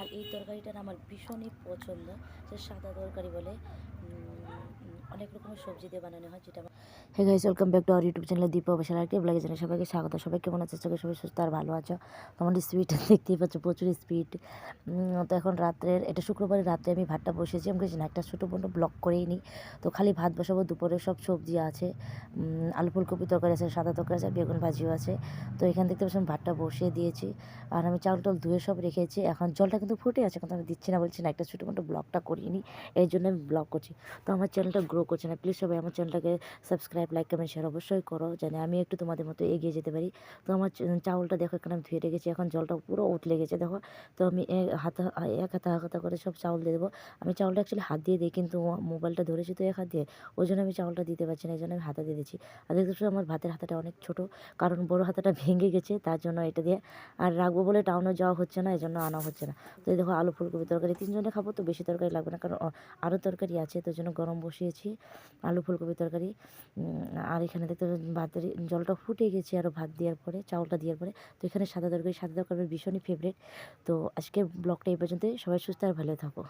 আর এই তরকারিটা না আমার ভীষণই পছন্দ। সে সাদা তরকারি বলে অনেক রকমের সবজি দিয়ে বানানো হয়, যেটা hey guys, welcome back to our YouTube channel Deepa official আরেকটি ব্লগে জানাই সবাইকে স্বাগত। সবাই কেমন আছে? সবাই সুস্থ আর ভালো আছো। তোমার স্পিডটা দেখতেই পাচ্ছ, প্রচুর স্পিড। তো এখন রাত্রের, এটা শুক্রবারের রাত্রে আমি ভাতটা বসেছি। আমি কিছু না, একটা ছোটো মোটো ব্লগ করেই নিই। তো খালি ভাত বসাবো, দুপুরে সব সবজি আছে, আলু ফুলকপি তরকারি আছে, সাদা তরকারি আছে, বেগুন ভাজিও আছে। তো এখান থেকে আমি ভাতটা বসিয়ে দিয়েছি। আর আমি চাউল টাউল ধুয়ে সব রেখেছি। এখন জলটা কিন্তু ফুটে আছে, কিন্তু আমি দিচ্ছি না, বলছি না একটা ছোটো মোটো ব্লগটা করিয়ে নিই, এই জন্য আমি ব্লগ করছি। তো আমার চ্যানেলটা গ্রো করছে না, প্লিজ সবাই আমার চ্যানেলটাকে সাবস্ক্রাইব, লাইক, কমেন্ট, শেয়ার অবশ্যই করো, যেন আমি একটু তোমাদের মতো এগিয়ে যেতে পারি। তো আমার চাউলটা দেখো এখানে আমি ধুয়ে রেখেছি, এখন জলটা পুরো উতলে গেছে দেখো। তো আমি এক হাতা করে সব চাউল দিয়ে দেবো। আমি চাউলটা অ্যাকচুয়ালি হাত দিয়ে দিই, কিন্তু মোবাইলটা ধরেছি তো এক হাত দিয়ে, ওই জন্য আমি চাউলটা দিতে পারছি না, এই জন্য আমি হাতা দিয়ে দিচ্ছি। আর দেখতে পাচ্ছি আমার ভাতের হাতাটা অনেক ছোট, কারণ বড় হাতাটা ভেঙে গেছে, তার জন্য এটা দিয়ে আর রাখবো বলে টাউনে যাওয়া হচ্ছে না, এই জন্য আনা হচ্ছে না। তো এই দেখো আলু ফুলকপি তরকারি, তিনজনে খাবো তো বেশি তরকারি লাগবে না, কারণ আরও তরকারি আছে, তো জন্য গরম বসিয়েছি আলু ফুলকপি তরকারি। আর এখানে দেখতে ভাতের জলটা ফুটে গেছে আরও ভাত দেওয়ার পরে, চাউলটা দেওয়ার পরে। তো এখানে সাদা তরকারি আমার ভীষণই ফেভারিট। তো আজকে ব্লগটা এই পর্যন্তই, সবাই সুস্থ আর ভালো থাকো।